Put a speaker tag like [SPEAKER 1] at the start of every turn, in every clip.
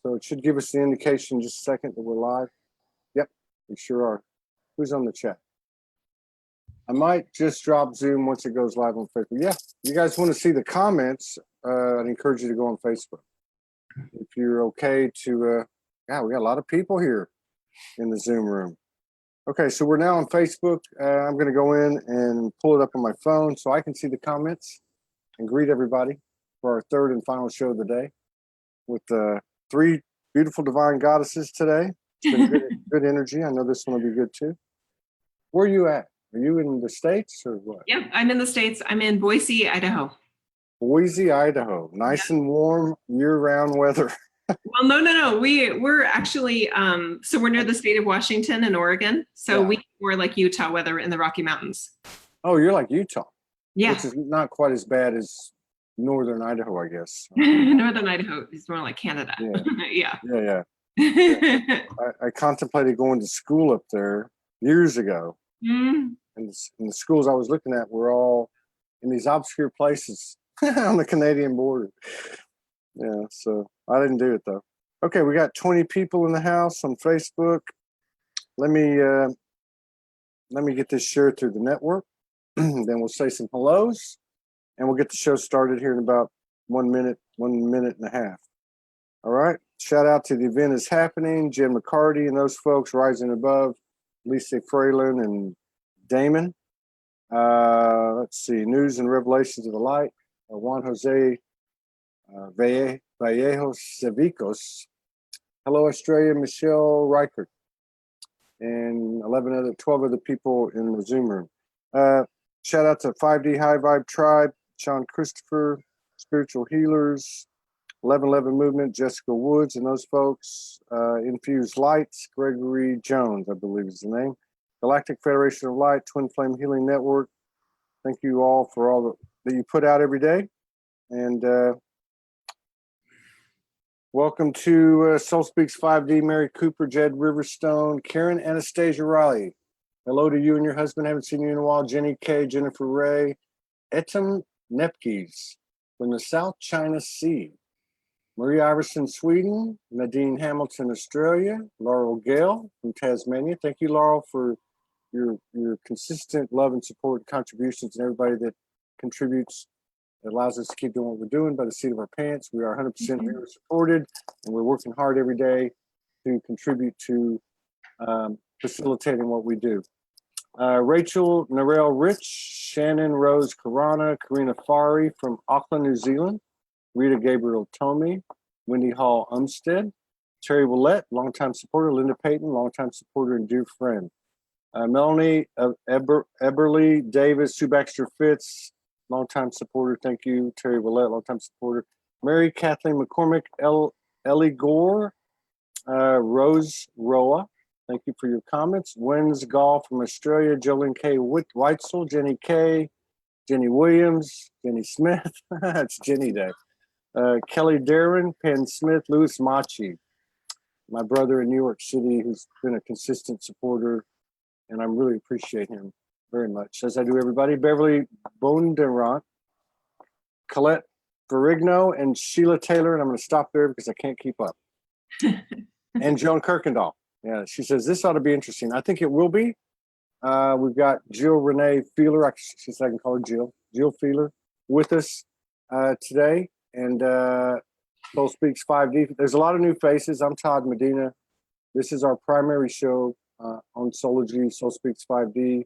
[SPEAKER 1] So it should give us the indication in just a second that we're live. Yep, we sure are. Who's on the chat? I might just drop Zoom once it goes live on Facebook. Yeah, you guys want to see the comments, I'd encourage you to go on Facebook. If you're okay to, yeah, we got a lot of people here in the Zoom room. Okay, so we're now on Facebook. I'm going to go in and pull it up on my phone so I can see the comments and greet everybody for our third and final show of the day with 3 beautiful divine goddesses today. It's been good energy. I know this one will be good too. Where are you at? Are you in the States or what?
[SPEAKER 2] Yep, I'm in the States. I'm in Boise, Idaho.
[SPEAKER 1] Boise, Idaho. Nice and warm year-round weather.
[SPEAKER 2] Well, no. We're actually, so we're near the state of Washington and Oregon. So we're like Utah weather in the Rocky Mountains.
[SPEAKER 1] Oh, you're like Utah.
[SPEAKER 2] Yeah.
[SPEAKER 1] Which is not quite as bad as northern Idaho, I guess.
[SPEAKER 2] Northern Idaho is more like Canada.
[SPEAKER 1] Yeah. I contemplated going to school up there years ago. And the schools I was looking at were all in these obscure places on the Canadian border. Yeah, so I didn't do it though. Okay, we got 20 people in the house on Facebook. Let me get this shared through the network. Then we'll say some hellos, and we'll get the show started here in about 1 minute and a half. All right. Shout out to the event is happening. Jen McCarty and those folks rising above. Lisa Fralin and Damon. Let's see. News and Revelations of the Light. Juan Jose Vallejo Sevicos. Hello, Australia. Michelle Reichert. And 12 other people in the Zoom room. Shout out to 5D High Vibe Tribe. Sean Christopher. Spiritual Healers. 1111 Movement, Jessica Woods and those folks, Infused Lights, Gregory Jones, I believe is the name, Galactic Federation of Light, Twin Flame Healing Network. Thank you all for all that you put out every day. And welcome to Soul Speaks 5D, Mary Cooper, Jed Riverstone, Karen Anastasia Riley. Hello to you and your husband. Haven't seen you in a while. Jenny K, Jennifer Ray, Etam Nepkes from the South China Sea. Marie Iverson, Sweden, Nadine Hamilton, Australia, Laurel Gale from Tasmania. Thank you, Laurel, for your consistent love and support and contributions, and everybody that contributes. It allows us to keep doing what we're doing by the seat of our pants. We are 100% here supported, and we're working hard every day to contribute to facilitating what we do. Rachel Narelle Rich, Shannon Rose Karana, Karina Fari from Auckland, New Zealand. Rita Gabriel Tomey, Wendy Hall Umstead, Terry Willette, longtime supporter, Linda Payton, longtime supporter and dear friend. Melanie Eberly Davis, Sue Baxter Fitz, longtime supporter. Thank you, Terry Willette, longtime supporter. Mary Kathleen McCormick, Ellie Gore, Rose Roa, thank you for your comments. Wins Golf from Australia, Jolene K. Weitzel, Jenny K, Jenny Williams, Jenny Smith. It's Jenny Day. Kelly Darren, Penn Smith, Louis Machi, my brother in New York City, who's been a consistent supporter, and I really appreciate him very much, as I do everybody. Beverly Bonderant, Colette Ferrigno, and Sheila Taylor, and I'm going to stop there because I can't keep up. And Joan Kirkendall. Yeah, she says, this ought to be interesting. I think it will be. We've got Jill Renee Feeler, she said I can call her Jill Feeler, with us today. And Soul Speaks 5D. There's a lot of new faces. I'm Todd Medina. This is our primary show on Soulogy, Soul Speaks 5D,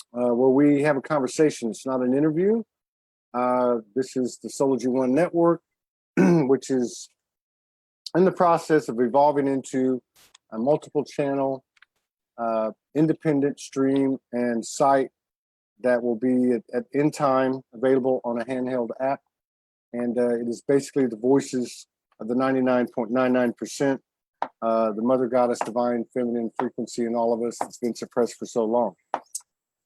[SPEAKER 1] where we have a conversation. It's not an interview. This is the Soulogy.One network, which is in the process of evolving into a multiple channel, independent stream and site that will be in time available on a handheld app. And it is basically the voices of the 99.99%, the Mother Goddess, Divine Feminine Frequency in all of us that's been suppressed for so long.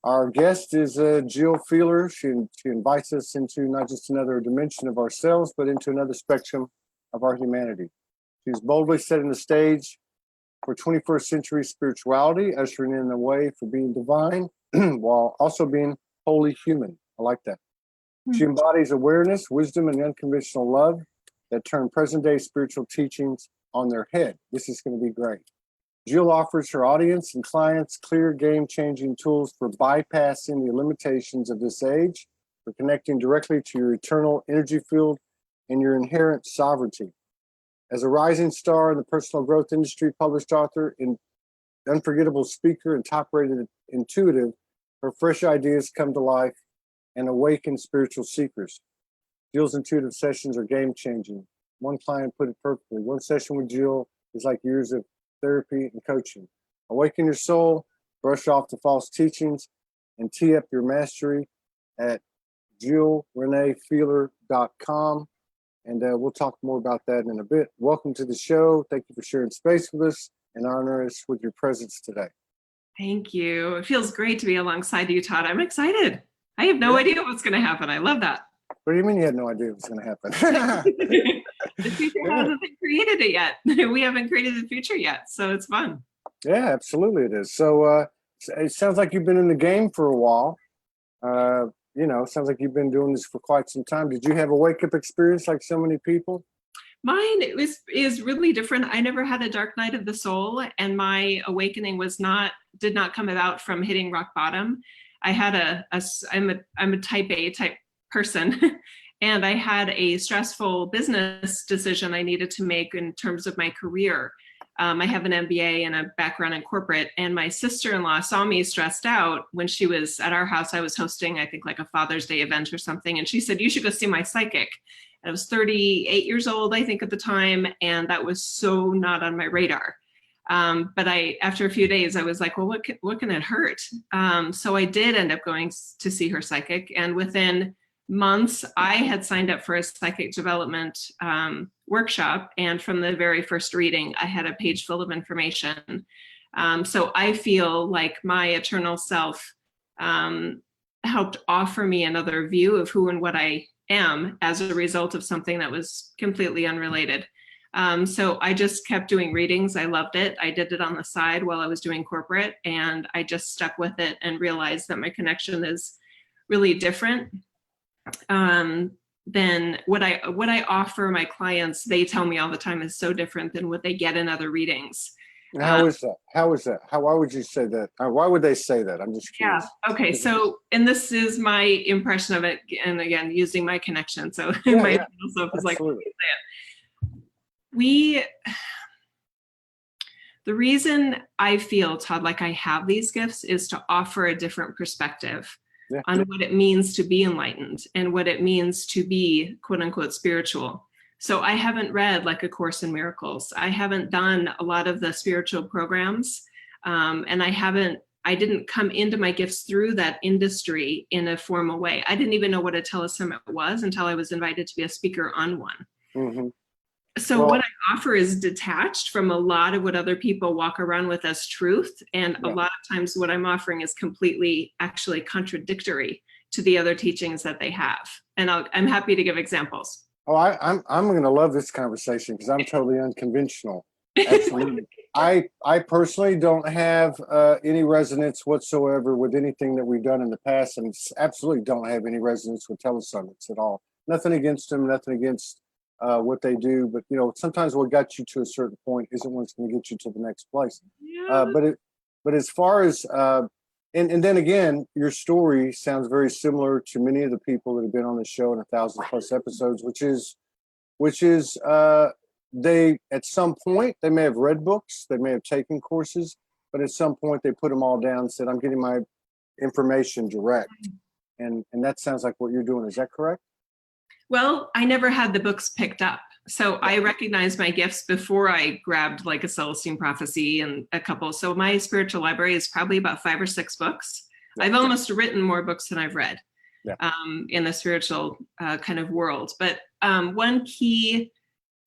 [SPEAKER 1] Our guest is Jill Feeler. She invites us into not just another dimension of ourselves, but into another spectrum of our humanity. She's boldly setting the stage for 21st century spirituality, ushering in the way for being divine while also being wholly human. I like that. She embodies awareness, wisdom, and unconditional love that turn present-day spiritual teachings on their head. This is going to be great. Jill offers her audience and clients clear, game-changing tools for bypassing the limitations of this age, for connecting directly to your eternal energy field and your inherent sovereignty. As a rising star in the personal growth industry, published author, and unforgettable speaker, and top-rated intuitive, her fresh ideas come to life and awaken spiritual seekers. Jill's intuitive sessions are game-changing. One client put it perfectly. One session with Jill is like years of therapy and coaching. Awaken your soul, brush off the false teachings, and tee up your mastery at JillReneeFeeler.com. And we'll talk more about that in a bit. Welcome to the show. Thank you for sharing space with us and honor us with your presence today.
[SPEAKER 2] Thank you. It feels great to be alongside you, Todd. I'm excited. I have no idea what's going to happen. I love that.
[SPEAKER 1] What do you mean you had no idea what was going to happen?
[SPEAKER 2] The future hasn't been created it yet. We haven't created the future yet. So it's fun.
[SPEAKER 1] Yeah, absolutely it is. So it sounds like you've been in the game for a while. It sounds like you've been doing this for quite some time. Did you have a wake-up experience like so many people?
[SPEAKER 2] Mine is really different. I never had a dark night of the soul, and my awakening did not come about from hitting rock bottom. I had I'm a type A type person, and I had a stressful business decision I needed to make in terms of my career. I have an MBA and a background in corporate, and my sister-in-law saw me stressed out when she was at our house. I was hosting, I think, like a Father's Day event or something, and she said, "You should go see my psychic." I was 38 years old, I think, at the time, and that was so not on my radar. But after a few days, I was like, well, what can it hurt? So I did end up going to see her psychic, and within months, I had signed up for a psychic development workshop, and from the very first reading, I had a page full of information. So I feel like my eternal self helped offer me another view of who and what I am as a result of something that was completely unrelated. So I just kept doing readings. I loved it. I did it on the side while I was doing corporate, and I just stuck with it and realized that my connection is really different than what I offer my clients. They tell me all the time is so different than what they get in other readings.
[SPEAKER 1] How is that? Why would you say that? Why would they say that? I'm just curious.
[SPEAKER 2] Yeah. Okay. So, and this is my impression of it. And again, using my connection. So
[SPEAKER 1] Yeah,
[SPEAKER 2] my
[SPEAKER 1] yeah.
[SPEAKER 2] self is like,
[SPEAKER 1] Absolutely.
[SPEAKER 2] the reason I feel, Todd, like I have these gifts is to offer a different perspective on what it means to be enlightened and what it means to be quote unquote spiritual. So I haven't read like A Course in Miracles. I haven't done a lot of the spiritual programs. And I didn't come into my gifts through that industry in a formal way. I didn't even know what a telesummit was until I was invited to be a speaker on one.
[SPEAKER 1] Mm-hmm.
[SPEAKER 2] So what I offer is detached from a lot of what other people walk around with as truth. And a lot of times what I'm offering is completely actually contradictory to the other teachings that they have. And I'm happy to give examples.
[SPEAKER 1] Oh, I'm going to love this conversation because I'm totally unconventional. Absolutely. I personally don't have any resonance whatsoever with anything that we've done in the past, and absolutely don't have any resonance with telesummits at all. Nothing against them, nothing against what they do, but sometimes what got you to a certain point isn't what's going to get you to the next place.
[SPEAKER 2] Yeah.
[SPEAKER 1] But as far as and then again, your story sounds very similar to many of the people that have been on the show in 1,000+ episodes, which is they at some point they may have read books, they may have taken courses, but at some point they put them all down and said, "I'm getting my information direct," and that sounds like what you're doing. Is that correct?
[SPEAKER 2] Well, I never had the books picked up. So I recognized my gifts before I grabbed like a Celestine Prophecy and a couple. So my spiritual library is probably about 5 or 6 books. Yeah. I've almost written more books than I've read in the spiritual kind of world. But one key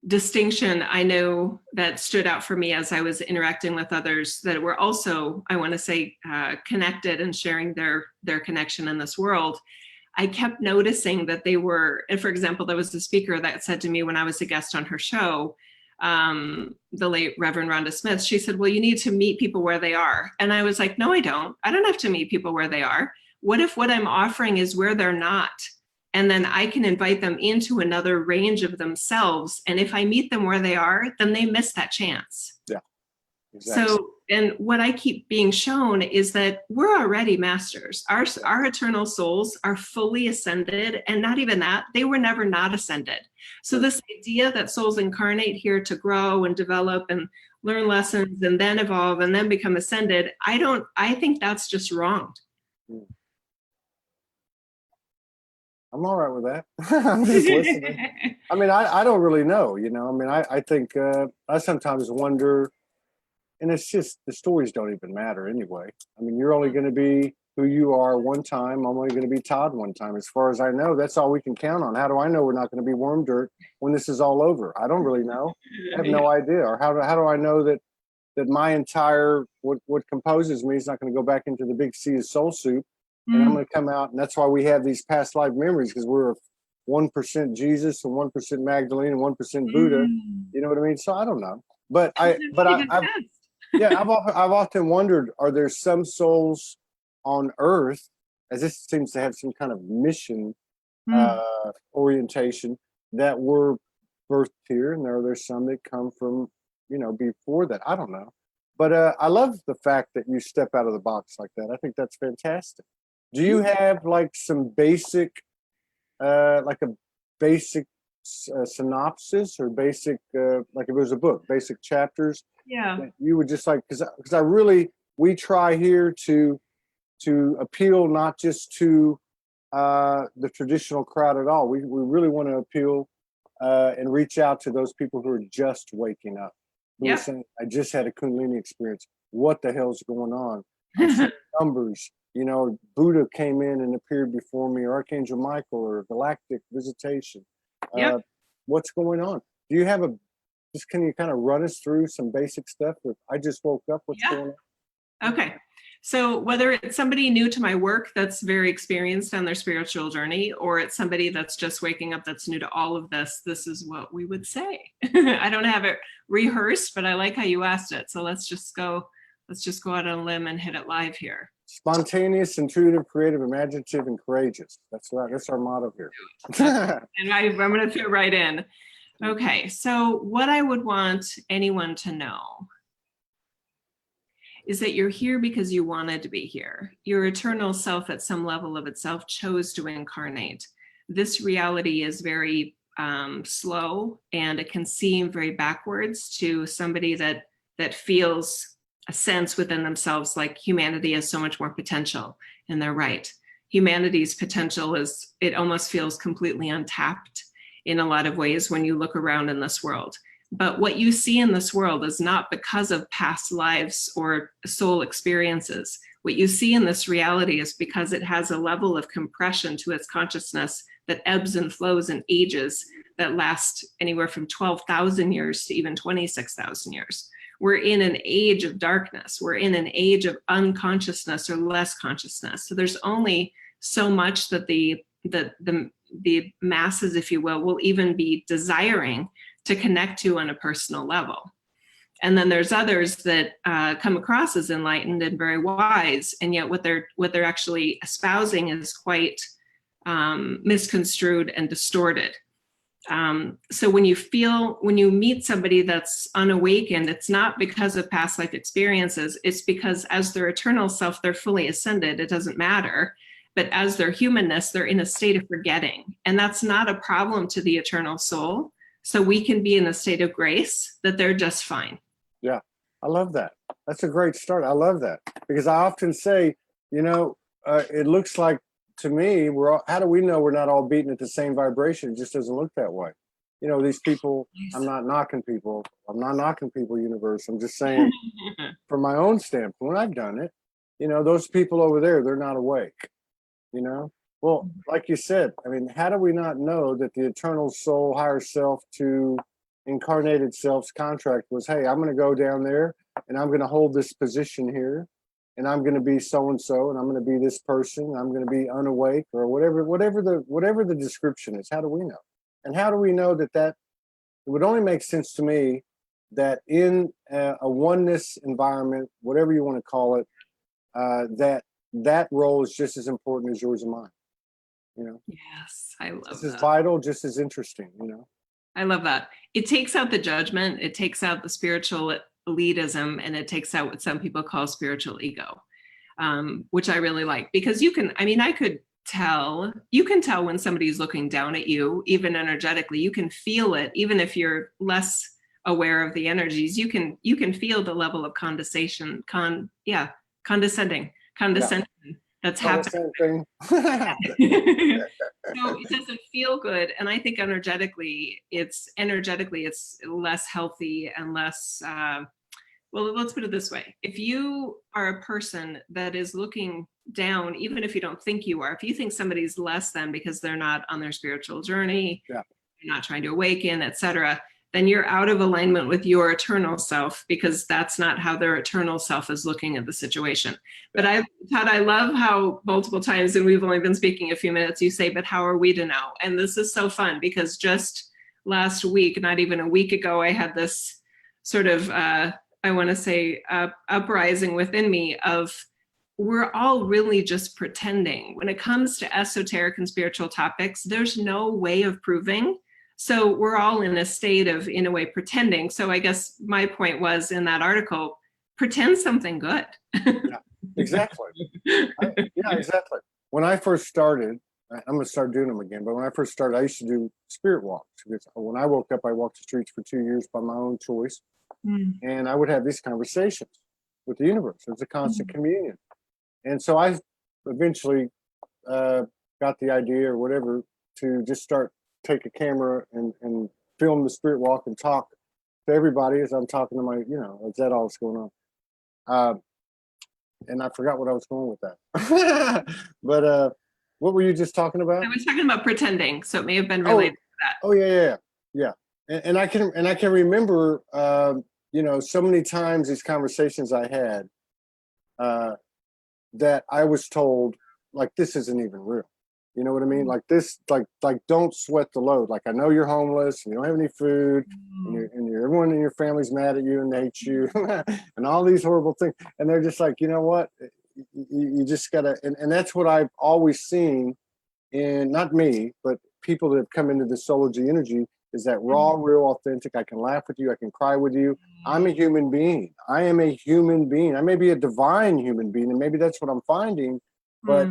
[SPEAKER 2] distinction I know that stood out for me as I was interacting with others that were also, I want to say, connected and sharing their connection in this world. I kept noticing that they were, and for example, there was a speaker that said to me when I was a guest on her show, the late Reverend Rhonda Smith, she said, "Well, you need to meet people where they are." And I was like, no, I don't. I don't have to meet people where they are. What if what I'm offering is where they're not? And then I can invite them into another range of themselves. And if I meet them where they are, then they miss that chance.
[SPEAKER 1] Yeah, exactly.
[SPEAKER 2] So, and what I keep being shown is that we're already masters. Our eternal souls are fully ascended, and not even that, they were never not ascended. So this idea that souls incarnate here to grow and develop and learn lessons and then evolve and then become ascended, I think that's just wrong.
[SPEAKER 1] I'm all right with that. I'm just listening. I mean, I don't really know, you know. I mean, I think I sometimes wonder, and it's just the stories don't even matter anyway. I mean, you're only going to be who you are one time. I'm only going to be Todd one time. As far as I know, that's all we can count on. How do I know we're not going to be worm dirt when this is all over? I don't really know. I have no idea. Or how do I know that my entire what composes me is not going to go back into the big sea of soul soup, and I'm going to come out, and that's why we have these past life memories, because we're 1% Jesus and 1% Magdalene and 1% Buddha. You know what I mean? So I don't know, but I've often wondered: are there some souls on Earth, as this seems to have some kind of mission orientation, that were birthed here, and are there some that come from before that? I don't know, but I love the fact that you step out of the box like that. I think that's fantastic. Do you have like some basic, like a basic synopsis or basic, like if it was a book, basic chapters?
[SPEAKER 2] Yeah.
[SPEAKER 1] That you would just like, because we try here to appeal not just to the traditional crowd at all. We really want to appeal and reach out to those people who are just waking up. Who are saying, I just had a Kundalini experience. What the hell's going on? I'm seeing numbers. Buddha came in and appeared before me, or Archangel Michael, or galactic visitation. What's going on? Do you have can you kind of run us through some basic stuff? I just woke up. What's going on?
[SPEAKER 2] Okay. So whether it's somebody new to my work that's very experienced on their spiritual journey, or it's somebody that's just waking up that's new to all of this, this is what we would say. I don't have it rehearsed, but I like how you asked it. So let's just go out on a limb and hit it live here.
[SPEAKER 1] Spontaneous, intuitive, creative, imaginative, and courageous. That's right. That's our motto here.
[SPEAKER 2] And I'm going to fit right in. Okay. So what I would want anyone to know is that you're here because you wanted to be here. Your eternal self at some level of itself chose to incarnate. This reality is very slow, and it can seem very backwards to somebody that feels a sense within themselves like humanity has so much more potential, and they're right. Humanity's potential it almost feels completely untapped in a lot of ways when you look around in this world. But what you see in this world is not because of past lives or soul experiences. What you see in this reality is because it has a level of compression to its consciousness that ebbs and flows in ages that last anywhere from 12,000 years to even 26,000 years. We're in an age of darkness. We're in an age of unconsciousness or less consciousness. So there's only so much that the masses, if you will even be desiring to connect to on a personal level. And then there's others that come across as enlightened and very wise, and yet what they're actually espousing is quite misconstrued and distorted. So when you meet somebody that's unawakened, it's not because of past life experiences, it's because as their eternal self, they're fully ascended, it doesn't matter. But as their humanness, they're in a state of forgetting. And that's not a problem to the eternal soul. So we can be in a state of grace that they're just fine.
[SPEAKER 1] Yeah, I love that. That's a great start. I love that, because I often say, it looks like to me, how do we know we're not all beating at the same vibration? It just doesn't look that way. These people, I'm not knocking people, universe. I'm just saying from my own standpoint, I've done it. Those people over there, they're not awake, Well, like you said, I mean, how do we not know that the eternal soul, higher self to incarnated self's contract was, hey, I'm going to go down there and I'm going to hold this position here, and I'm going to be so-and-so, and I'm going to be this person, I'm going to be unawake, or whatever the description is. How do we know? And how do we know that it would only make sense to me that in a oneness environment, whatever you want to call it, that role is just as important as yours and mine. you know.
[SPEAKER 2] Yes, I love
[SPEAKER 1] Just as
[SPEAKER 2] that.
[SPEAKER 1] vital, just as interesting, you know.
[SPEAKER 2] I love that. It takes out the judgment, it takes out the spiritual elitism, and it takes out what some people call spiritual ego, which I really like, because you can, I mean, you can tell when somebody's looking down at you, even energetically. You can feel it, even if you're less aware of the energies. You can feel the level of condescension, condescending
[SPEAKER 1] Yeah.
[SPEAKER 2] that's
[SPEAKER 1] Oh, the
[SPEAKER 2] happening.
[SPEAKER 1] same thing.
[SPEAKER 2] So it doesn't feel good, and I think energetically it's less healthy and less well, let's put it this way. If you are a person that is looking down, even if you don't think you are, if you think somebody's less than because they're not on their spiritual journey,
[SPEAKER 1] Yeah.
[SPEAKER 2] you're not trying to awaken, etc., then you're out of alignment with your eternal self, because that's not how their eternal self is looking at the situation.
[SPEAKER 1] Yeah.
[SPEAKER 2] But Todd, I love how multiple times, and we've only been speaking a few minutes, you say, but how are we to know? And this is so fun, because just last week, not even a week ago, I had this sort of, I want to say, uprising within me of, we're all really just pretending. When it comes to esoteric and spiritual topics, there's no way of proving. So we're all in a state of, in a way, pretending. So I guess my point was, in that article, pretend something good.
[SPEAKER 1] Yeah, exactly. Yeah, exactly. When I first started, I'm going to start doing them again, but when I first started, I used to do spirit walks. Because when I woke up, I walked the streets for 2 years by my own choice. And I would have these conversations with the universe. It was a constant communion. And so I eventually got the idea or whatever to just take a camera and film the spirit walk and talk to everybody as I'm talking to my, is that all that's going on? And I forgot what I was going with that. But what were you just talking about?
[SPEAKER 2] I was talking about pretending, so it may have been related to that.
[SPEAKER 1] Oh yeah. And I can remember, so many times these conversations I had that I was told, like, this isn't even real. You know what I mean? Like this, like don't sweat the load. Like, I know you're homeless and you don't have any food, and everyone in your family's mad at you and they hate you, and all these horrible things. And they're just like, you know what? You just gotta. And that's what I've always seen in, not me, but people that have come into the Soulogy energy, is that raw, real, authentic. I can laugh with you. I can cry with you. I'm a human being. I am a human being. I may be a divine human being, and maybe that's what I'm finding. But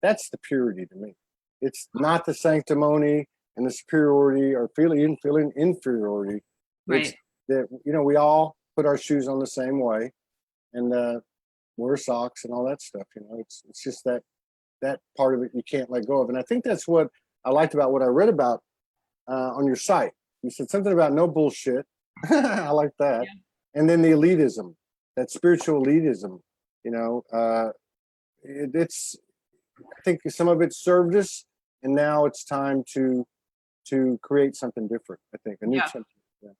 [SPEAKER 1] that's the purity to me. It's not the sanctimony and the superiority or feeling inferiority.
[SPEAKER 2] Right.
[SPEAKER 1] It's that, we all put our shoes on the same way and wear socks and all that stuff. It's just that part of it you can't let go of. And I think that's what I liked about what I read about on your site. You said something about no bullshit. I like that. Yeah. And then the elitism, that spiritual elitism, it's, I think some of it served us, and now it's time to create something different. I think a new something. Yeah.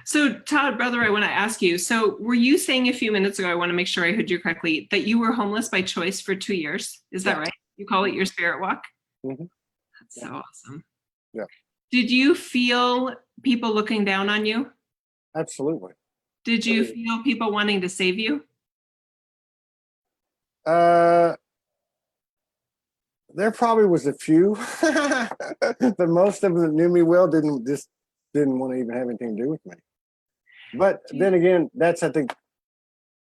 [SPEAKER 2] So Todd, brother, I want to ask you, so were you saying a few minutes ago, I want to make sure I heard you correctly, that you were homeless by choice for 2 years? Is that right? You call it your spirit walk?
[SPEAKER 1] Mm-hmm.
[SPEAKER 2] That's so awesome.
[SPEAKER 1] Yeah.
[SPEAKER 2] Did you feel people looking down on you?
[SPEAKER 1] Absolutely.
[SPEAKER 2] Did you feel people wanting to save you?
[SPEAKER 1] There probably was a few, but most of them that knew me well didn't want to even have anything to do with me. But then again, I think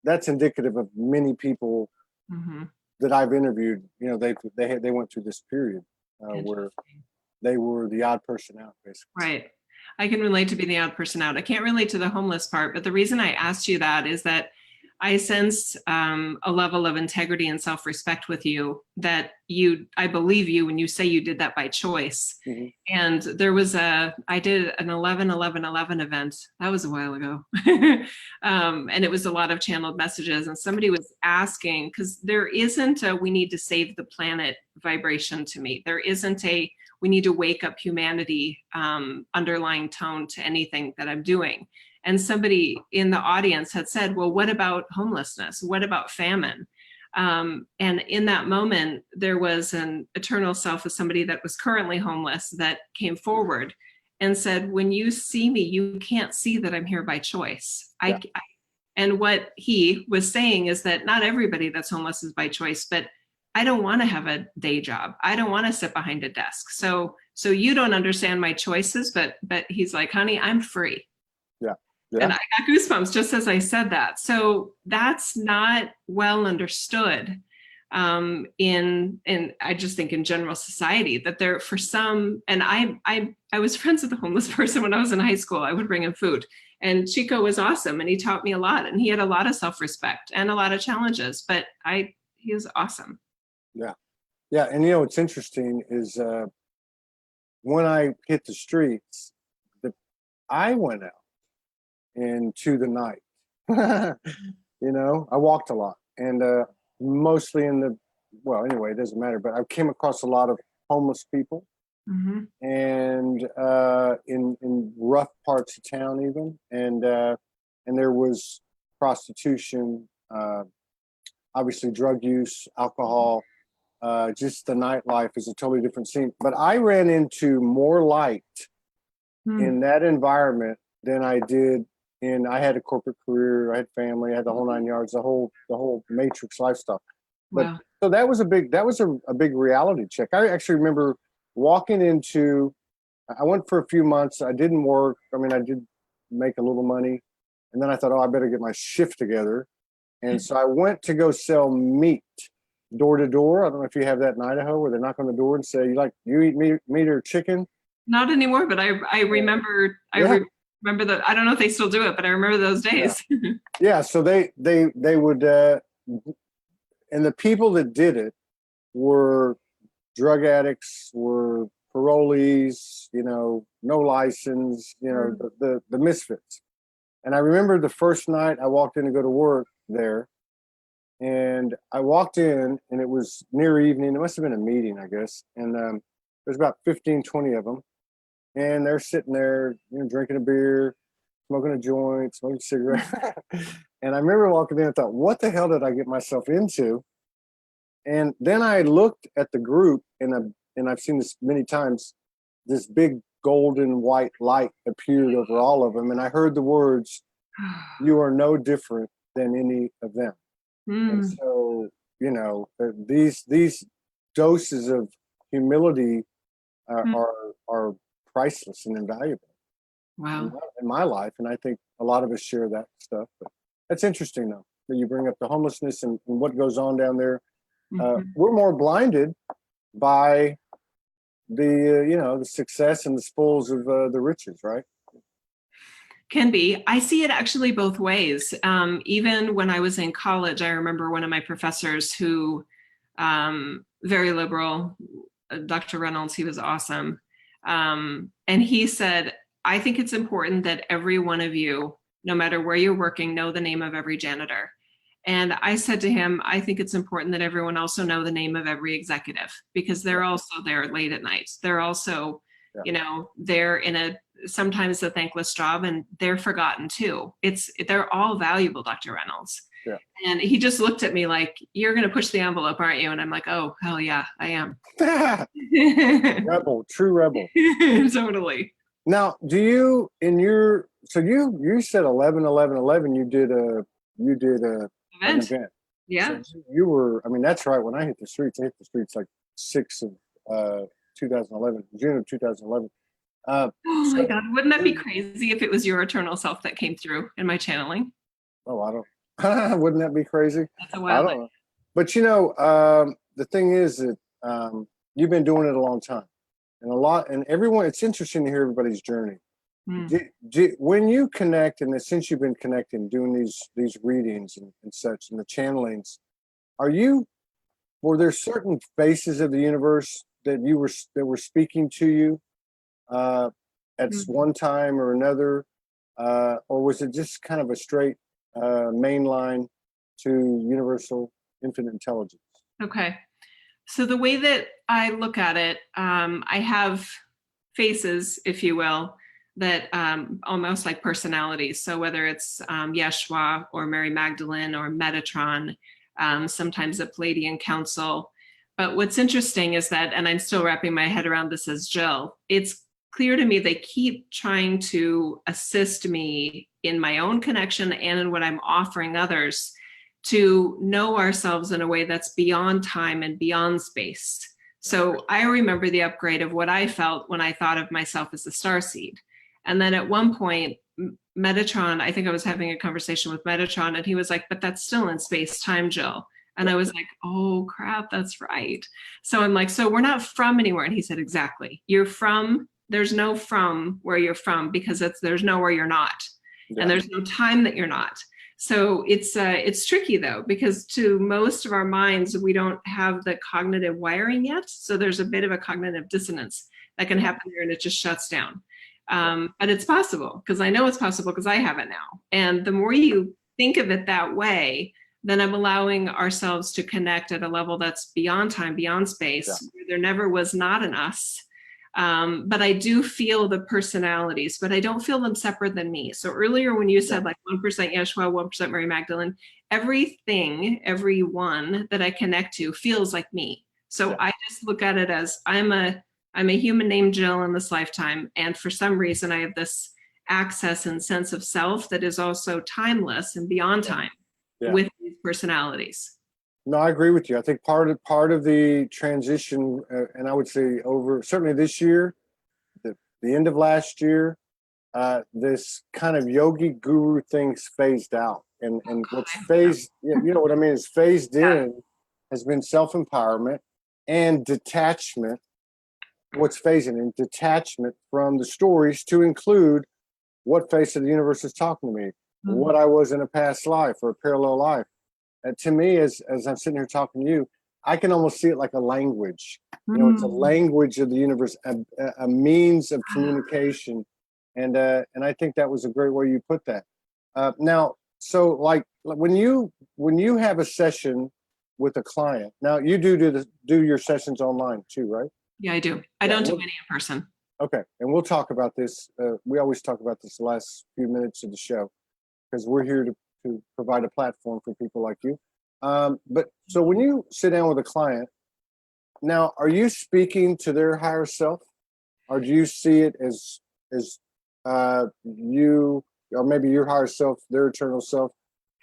[SPEAKER 1] that's indicative of many people that I've interviewed. They went through this period where they were the odd person out, basically.
[SPEAKER 2] Right. I can relate to being the odd person out. I can't relate to the homeless part, but the reason I asked you that is that I sense a level of integrity and self-respect with you that I believe you when you say you did that by choice. Mm-hmm. And there was I did an 11-11-11 event. That was a while ago. And it was a lot of channeled messages. And somebody was asking, because there isn't a, we need to save the planet vibration to me. There isn't a, we need to wake up humanity underlying tone to anything that I'm doing. And somebody in the audience had said, well, what about homelessness? What about famine? And in that moment, there was an eternal self of somebody that was currently homeless that came forward and said, when you see me, you can't see that I'm here by choice. Yeah. And what he was saying is that not everybody that's homeless is by choice, but I don't want to have a day job. I don't want to sit behind a desk. So you don't understand my choices, but he's like, honey, I'm free.
[SPEAKER 1] Yeah.
[SPEAKER 2] And I got goosebumps just as I said that. So that's not well understood in I just think in general society, that there for some, and I was friends with a homeless person when I was in high school. I would bring him food, and Chico was awesome, and he taught me a lot, and he had a lot of self-respect and a lot of challenges, but he was awesome.
[SPEAKER 1] Yeah. Yeah. And what's interesting is when I hit the streets, I went out into the night. I walked a lot, and mostly anyway, it doesn't matter, but I came across a lot of homeless people,
[SPEAKER 2] Mm-hmm.
[SPEAKER 1] and in rough parts of town even, and there was prostitution, obviously drug use, alcohol. Just the nightlife is a totally different scene. But I ran into more light in that environment than I did I had a corporate career, I had family, I had the whole 9 yards, the whole matrix lifestyle. But
[SPEAKER 2] Wow.
[SPEAKER 1] so that was a big reality check. I actually remember walking into, I went for a few months. I didn't work. I mean, I did make a little money. And then I thought, I better get my shift together. And so I went to go sell meat door to door. I don't know if you have that in Idaho, where they knock on the door and say, you eat meat or chicken?
[SPEAKER 2] Not anymore, but I remember, remember that. I don't know if they still do it, but I remember those days.
[SPEAKER 1] Yeah. So they would, and the people that did it were drug addicts, were parolees, no license, the misfits. And I remember the first night I walked in to go to work there, and I walked in, and it was near evening. It must have been a meeting, I guess. And there's about 15, 20 of them. And they're sitting there, drinking a beer, smoking a joint, smoking a cigarette. And I remember walking in and thought, what the hell did I get myself into? And then I looked at the group, and I've seen this many times, this big golden white light appeared over all of them. And I heard the words, you are no different than any of them. And so, these doses of humility are priceless and invaluable.
[SPEAKER 2] Wow.
[SPEAKER 1] In my life. And I think a lot of us share that stuff. But that's interesting, though, that you bring up the homelessness and what goes on down there. We're more blinded by the success and the spoils of the riches, right?
[SPEAKER 2] Can be. I see it actually both ways. Even when I was in college, I remember one of my professors who, very liberal, Dr. Reynolds, he was awesome. And he said, I think it's important that every one of you, no matter where you're working, know the name of every janitor. And I said to him, I think it's important that everyone also know the name of every executive, because they're also there late at night. They're also, they're in sometimes a thankless job, and they're forgotten too. They're all valuable, Dr. Reynolds.
[SPEAKER 1] Yeah.
[SPEAKER 2] And he just looked at me like, you're going to push the envelope, aren't you? And I'm like, oh, hell yeah, I am.
[SPEAKER 1] Rebel, true rebel.
[SPEAKER 2] Totally.
[SPEAKER 1] Now, do you, so you said 11/11/11, you did an event.
[SPEAKER 2] Yeah.
[SPEAKER 1] So you were, that's right. When I hit the streets like 6 of 2011, June of 2011.
[SPEAKER 2] Oh my God. Wouldn't that be crazy if it was your eternal self that came through in my channeling?
[SPEAKER 1] Oh, I don't, wouldn't that be crazy?
[SPEAKER 2] That's a wild
[SPEAKER 1] I don't know. But the thing is that you've been doing it a long time, and everyone, it's interesting to hear everybody's journey. When you connect, and since you've been connecting, doing these readings and such, and the channelings, were there certain faces of the universe that were speaking to you at one time or another, or was it just kind of a straight main line to universal infinite intelligence?
[SPEAKER 2] Okay. So the way that I look at it, I have faces, if you will, that almost like personalities. So whether it's Yeshua or Mary Magdalene or Metatron, sometimes a Palladian Council. But what's interesting is that, and I'm still wrapping my head around this as Jill, it's clear to me they keep trying to assist me in my own connection and in what I'm offering others to know ourselves in a way that's beyond time and beyond space. So I remember the upgrade of what I felt when I thought of myself as a starseed. And then at one point, Metatron, I think I was having a conversation with Metatron, and he was like, but that's still in space time, Jill. And I was like, oh crap, that's right. So I'm like, so we're not from anywhere. And he said, exactly. You're from, there's no from where you're from, because there's nowhere you're not. Yeah. And there's no time that you're not. So it's tricky though, because to most of our minds, we don't have the cognitive wiring yet. So there's a bit of a cognitive dissonance that can happen there, and it just shuts down. But it's possible, because I know it's possible because I have it now. And the more you think of it that way, then I'm allowing ourselves to connect at a level that's beyond time, beyond space, where there never was not an us. But I do feel the personalities, but I don't feel them separate than me. So earlier when you said like 1% Yeshua, 1% Mary Magdalene, everyone that I connect to feels like me. So I just look at it as I'm a human named Jill in this lifetime. And for some reason, I have this access and sense of self that is also timeless and beyond time with these personalities.
[SPEAKER 1] No, I agree with you. I think part of the transition, and I would say over certainly this year, the end of last year, this kind of yogi guru thing's phased out, and what's phased, you know what I mean, is phased in has been self-empowerment and detachment. What's phasing in detachment from the stories to include what face of the universe is talking to me, what I was in a past life or a parallel life. To me, as I'm sitting here talking to you, I can almost see it like a language. You know, it's a language of the universe, a means of communication, and I think that was a great way you put that. Now, so like when you have a session with a client, now you do your sessions online too, right?
[SPEAKER 2] Yeah, I do. I don't do any in person.
[SPEAKER 1] Okay, and we'll talk about this. We always talk about this the last few minutes of the show, because we're here to provide a platform for people like you. But so when you sit down with a client, now, are you speaking to their higher self, or do you see it as you, or maybe your higher self, their eternal self,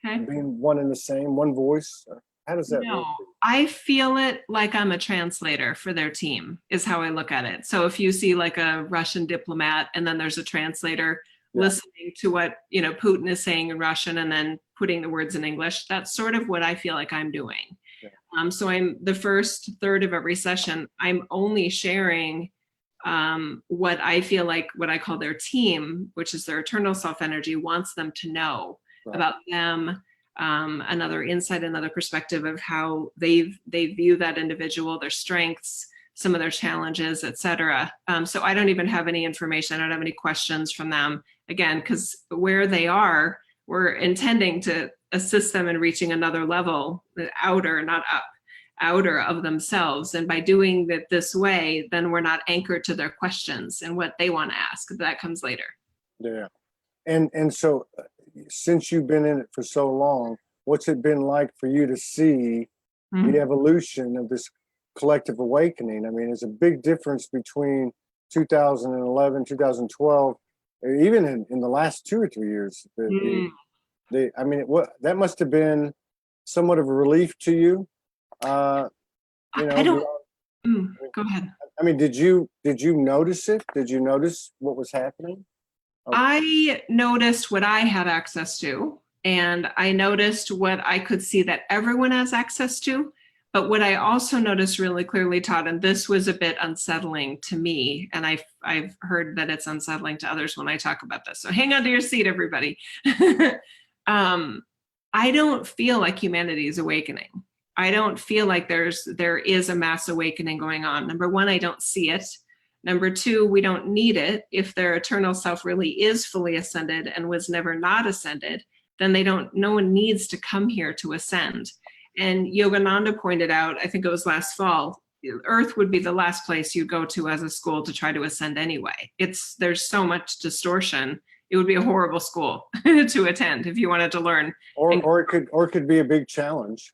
[SPEAKER 1] being one and the same, one voice? How does that work?
[SPEAKER 2] I feel it like I'm a translator for their team, is how I look at it. So if you see like a Russian diplomat and then there's a translator listening to what, you know, Putin is saying in Russian and then putting the words in English, that's sort of what I feel like I'm doing. So I'm the first third of every session, I'm only sharing what I feel like what I call their team, which is their eternal self energy, wants them to know about them, another insight, another perspective of how they view that individual, their strengths, some of their challenges, etc. So I don't even have any information. I don't have any questions from them, again, because where they are, we're intending to assist them in reaching another level, the outer, not up, outer of themselves. And by doing it this way, then we're not anchored to their questions and what they want to ask. That comes later.
[SPEAKER 1] Yeah. And so since you've been in it for so long, what's it been like for you to see the evolution of this collective awakening? I mean, there's a big difference between 2011, 2012, even in the last 2 or 3 years. I mean, that must have been somewhat of a relief to you. You know,
[SPEAKER 2] I don't. Go ahead.
[SPEAKER 1] I mean, did you notice it? Did you notice what was happening?
[SPEAKER 2] I noticed what I had access to, and I noticed what I could see that everyone has access to. But what I also noticed really clearly, Todd, and this was a bit unsettling to me, and I've heard that it's unsettling to others when I talk about this. So hang on to your seat, everybody. I don't feel like humanity is awakening. I don't feel like there is a mass awakening going on. Number one, I don't see it. Number two, we don't need it. If their eternal self really is fully ascended and was never not ascended, then no one needs to come here to ascend. And Yogananda pointed out, I think it was last fall, Earth would be the last place you go to as a school to try to ascend anyway. There's so much distortion. It would be a horrible school to attend if you wanted to learn.
[SPEAKER 1] Or it could be a big challenge.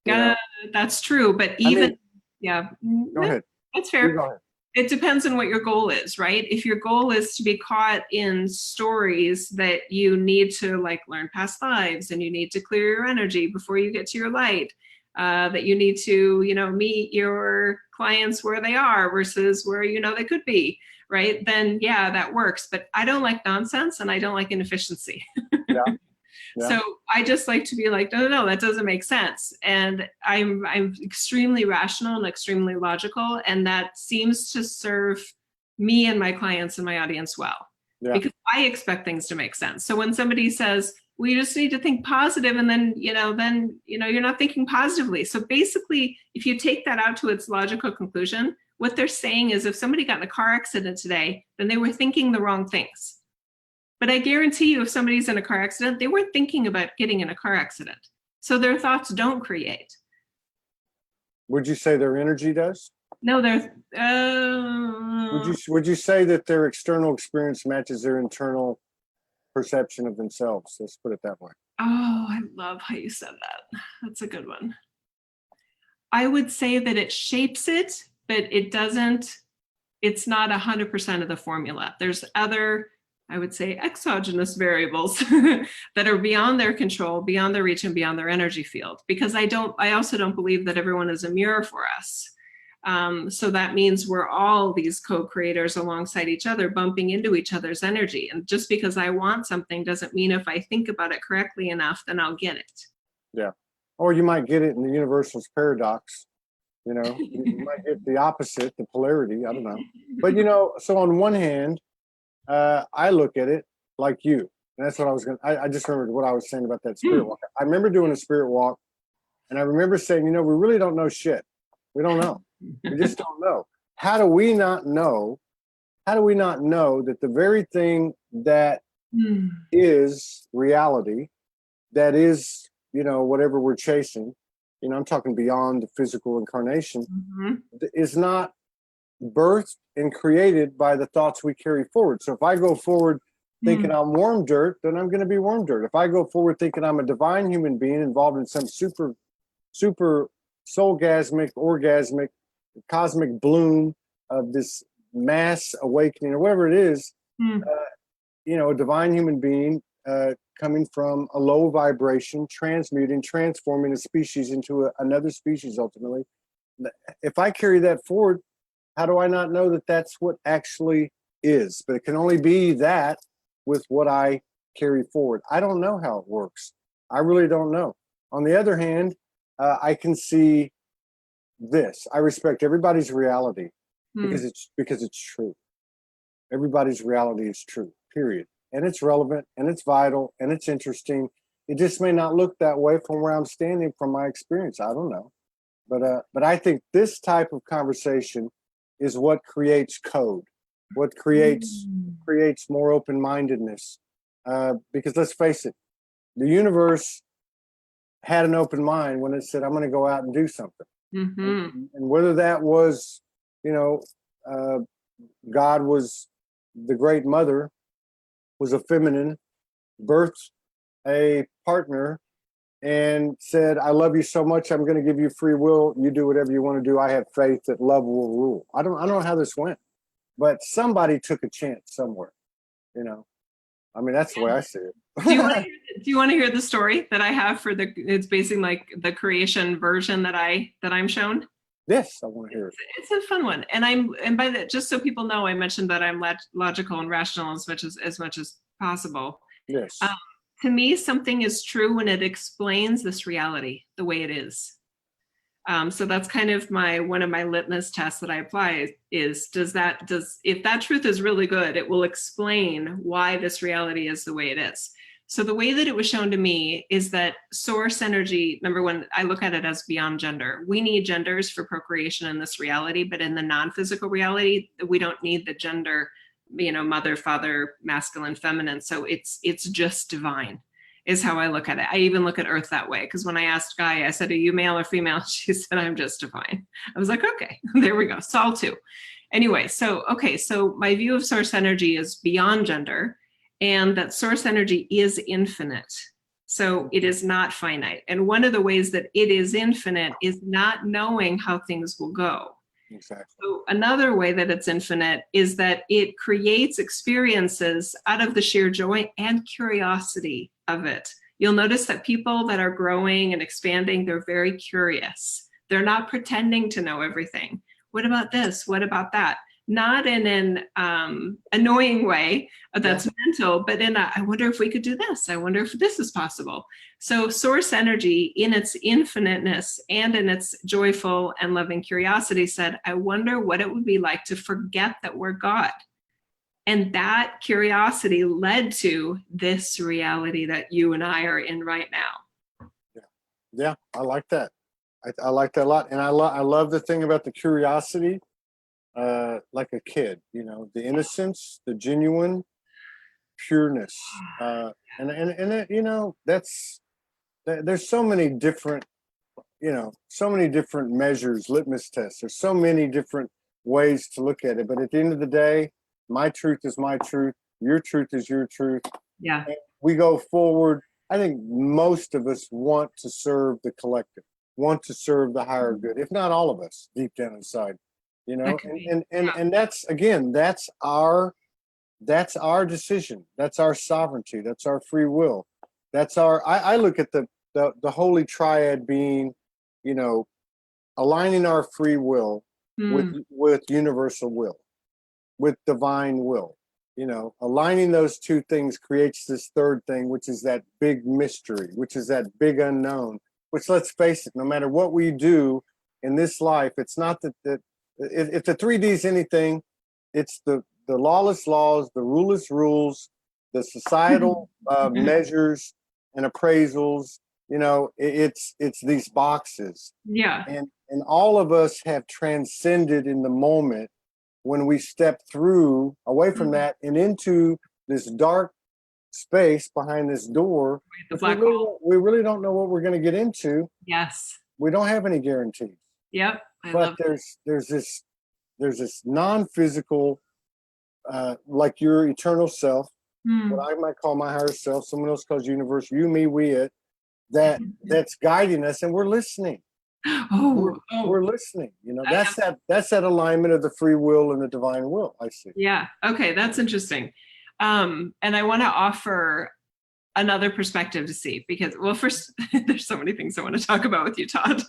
[SPEAKER 2] That's true. But even,
[SPEAKER 1] Go ahead.
[SPEAKER 2] That's fair. It depends on what your goal is, right? If your goal is to be caught in stories that you need to like learn past lives and you need to clear your energy before you get to your light, that you need to, meet your clients where they are versus where, they could be, right? Then yeah, that works. But I don't like nonsense and I don't like inefficiency.
[SPEAKER 1] Yeah. Yeah.
[SPEAKER 2] So I just like to be like, no, that doesn't make sense. And I'm extremely rational and extremely logical. And that seems to serve me and my clients and my audience well, because I expect things to make sense. So when somebody says, we just need to think positive, and then, you're not thinking positively. So basically, if you take that out to its logical conclusion, what they're saying is if somebody got in a car accident today, then they were thinking the wrong things. But I guarantee you, if somebody's in a car accident, they weren't thinking about getting in a car accident. So their thoughts don't create.
[SPEAKER 1] Would you say their energy does?
[SPEAKER 2] No, they're.
[SPEAKER 1] Would you say that their external experience matches their internal perception of themselves? Let's put it that way.
[SPEAKER 2] Oh, I love how you said that. That's a good one. I would say that it shapes it, but it doesn't. It's not 100% of the formula. There's other, I would say, exogenous variables that are beyond their control, beyond their reach, and beyond their energy field. Because I also don't believe that everyone is a mirror for us. So that means we're all these co-creators alongside each other, bumping into each other's energy. And just because I want something doesn't mean if I think about it correctly enough, then I'll get it.
[SPEAKER 1] Yeah. Or you might get it in the universal's paradox. You might get the opposite, the polarity. I don't know. But, so on one hand, I look at it like you. And that's what I was going to, I just remembered what I was saying about that spirit walk. I remember doing a spirit walk, and I remember saying, we really don't know shit. We don't know. We just don't know. How do we not know that the very thing that is reality, that is, whatever we're chasing, I'm talking beyond the physical incarnation, is not birthed and created by the thoughts we carry forward. So if I go forward thinking I'm worm dirt, then I'm going to be worm dirt. If I go forward thinking I'm a divine human being involved in some super soulgasmic, orgasmic, cosmic bloom of this mass awakening or whatever it is, a divine human being coming from a low vibration, transmuting, transforming a species into another species ultimately. If I carry that forward, how do I not know that that's what actually is? But it can only be that with what I carry forward. I don't know how it works. I really don't know. On the other hand, I can see this. I respect everybody's reality because it's true. Everybody's reality is true, period. And it's relevant and it's vital and it's interesting. It just may not look that way from where I'm standing from my experience. I don't know. But I think this type of conversation is what creates code, what creates more open-mindedness. Because let's face it, the universe had an open mind when it said, I'm going to go out and do something. And whether that was, God was the great mother, was a feminine, birthed a partner and said, I love you so much, I'm going to give you free will. You do whatever you want to do. I have faith that love will rule. I don't know how this went, but somebody took a chance somewhere, that's the way I see it.
[SPEAKER 2] Do you want to hear the story that I have for it's basically like the creation version that I'm shown?
[SPEAKER 1] Yes, I want to hear it.
[SPEAKER 2] It's a fun one. And by that, just so people know, I mentioned that I'm logical and rational as much as possible.
[SPEAKER 1] Yes.
[SPEAKER 2] To me, something is true when it explains this reality the way it is. So that's kind of one of my litmus tests that I apply is, if that truth is really good, it will explain why this reality is the way it is. So the way that it was shown to me is that source energy, number one, I look at it as beyond gender. We need genders for procreation in this reality, but in the non-physical reality, we don't need the gender, mother, father, masculine, feminine. So it's just divine is how I look at it. I even look at Earth that way. Because when I asked Guy, I said, are you male or female? She said, I'm just divine. I was like, okay, there we go. Sol too. Anyway, so my view of source energy is beyond gender, and that source energy is infinite. So it is not finite. And one of the ways that it is infinite is not knowing how things will go.
[SPEAKER 1] Exactly.
[SPEAKER 2] So another way that it's infinite is that it creates experiences out of the sheer joy and curiosity of it. You'll notice that people that are growing and expanding, they're very curious. They're not pretending to know everything. What about this? What about that? Not in an annoying way that's mental, but in a, I wonder if we could do this. I wonder if this is possible. So source energy in its infiniteness and in its joyful and loving curiosity said, I wonder what it would be like to forget that we're God. And that curiosity led to this reality that you and I are in right now.
[SPEAKER 1] Yeah, I like that. I like that a lot. And I love the thing about the curiosity, like a kid, you know, the innocence, the genuine pureness. And it, you know, there's so many different, you know, so many different measures, litmus tests. There's so many different ways to look at it. But at the end of the day, my truth is my truth. Your truth is your truth.
[SPEAKER 2] Yeah.
[SPEAKER 1] And we go forward. I think most of us want to serve the collective, want to serve the higher good, if not all of us deep down inside, you know, and that's, again, that's our decision. That's our sovereignty. That's our free will. That's our, I look at the holy triad being, you know, aligning our free will with universal will, with divine will. You know, aligning those two things creates this third thing, which is that big mystery, which is that big unknown, which, let's face it, no matter what we do in this life, it's not that if the 3D is anything, it's the lawless laws, the ruleless rules, the societal measures and appraisals. You know, it's these boxes.
[SPEAKER 2] Yeah.
[SPEAKER 1] And all of us have transcended in the moment when we step through away from that and into this dark space behind this door.
[SPEAKER 2] The black hole.
[SPEAKER 1] We really don't know what we're going to get into.
[SPEAKER 2] Yes.
[SPEAKER 1] We don't have any guarantees.
[SPEAKER 2] Yep.
[SPEAKER 1] But there's this non-physical, like your eternal self, what I might call my higher self, someone else calls universe, you, me, we, it, that's guiding us, and we're listening. We're listening. You know, that's that alignment of the free will and the divine will. I see.
[SPEAKER 2] Yeah. Okay, that's interesting. And I want to offer another perspective to see, because, well, first, there's so many things I want to talk about with you, Todd.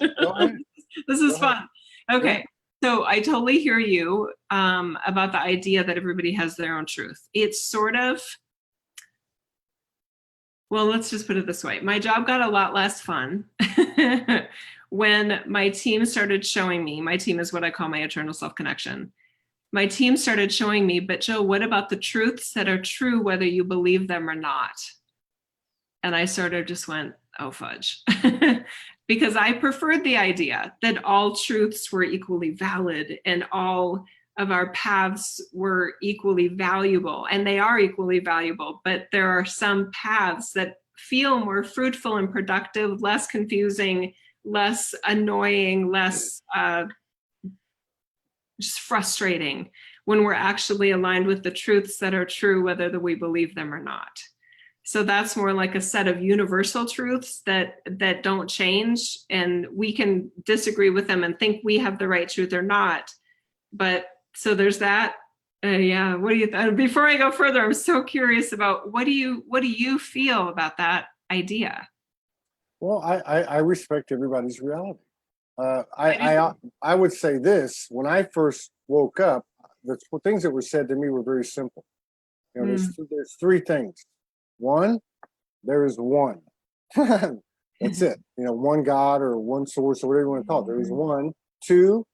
[SPEAKER 2] This is fun. Okay. So I totally hear you about the idea that everybody has their own truth. It's sort of, well, let's just put it this way. My job got a lot less fun when my team started showing me, my team is what I call my eternal self connection. My team started showing me, but Joe, what about the truths that are true, whether you believe them or not? And I sort of just went, oh, fudge. Because I preferred the idea that all truths were equally valid and all of our paths were equally valuable, and they are equally valuable, but there are some paths that feel more fruitful and productive, less confusing, less annoying, less just frustrating when we're actually aligned with the truths that are true, whether we believe them or not. So that's more like a set of universal truths that don't change, and we can disagree with them and think we have the right truth or not. But so there's that. Yeah. What do you? Before I go further, I'm so curious about what do you feel about that idea?
[SPEAKER 1] Well, I respect everybody's reality. I would say this: when I first woke up, the things that were said to me were very simple. You know, there's three things. One, there is one. That's it. You know, one God or one source or whatever you want to call it. There is one. Two,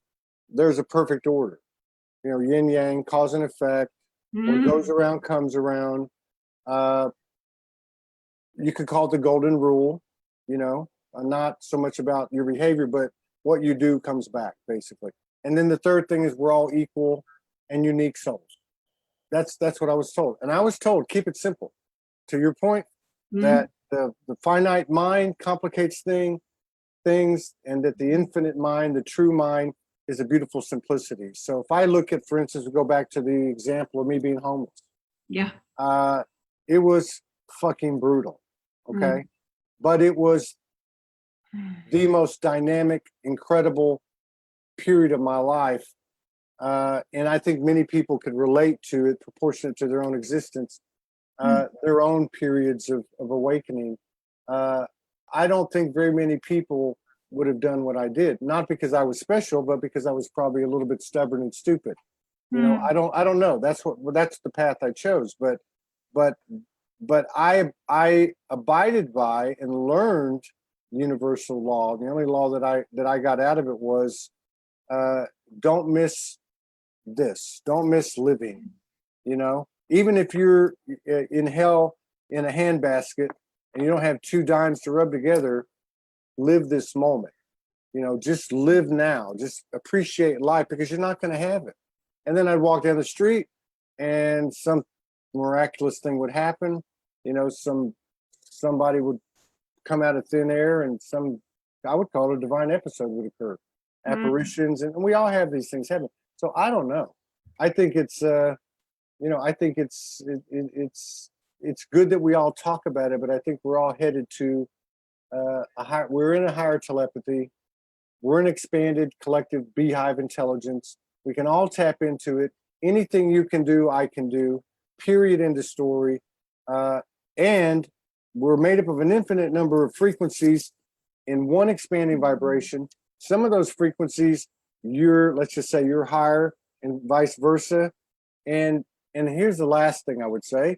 [SPEAKER 1] there's a perfect order. You know, yin yang, cause and effect. What goes around comes around. You could call it the golden rule. You know, not so much about your behavior, but what you do comes back, basically. And then the third thing is we're all equal and unique souls. That's what I was told. And I was told, keep it simple. To your point, that the finite mind complicates things, and that the infinite mind, the true mind, is a beautiful simplicity. So if I look at, for instance, we go back to the example of me being homeless.
[SPEAKER 2] Yeah.
[SPEAKER 1] It was fucking brutal. Okay. But it was the most dynamic, incredible period of my life. And I think many people could relate to it proportionate to their own existence, their own periods of awakening. I don't think very many people would have done what I did, not because I was special, but because I was probably a little bit stubborn and stupid. You know, I don't know. That's the path I chose. But I abided by and learned universal law. The only law that I got out of it was, don't miss this. Don't miss living. You know, even if you're in hell in a handbasket and you don't have two dimes to rub together, live this moment. You know, just live now. Just appreciate life, because you're not going to have it. And then I'd walk down the street and some miraculous thing would happen. You know, somebody would come out of thin air, and I would call it a divine episode would occur. Apparitions, and we all have these things happen. So I don't know. I think it's I think it's good that we all talk about it, but I think we're all headed to we're in a higher telepathy. We're an expanded collective beehive intelligence. We can all tap into it. Anything you can do, I can do. Period. End of story. And we're made up of an infinite number of frequencies in one expanding vibration. Some of those frequencies, let's just say you're higher, and vice versa. And here's the last thing I would say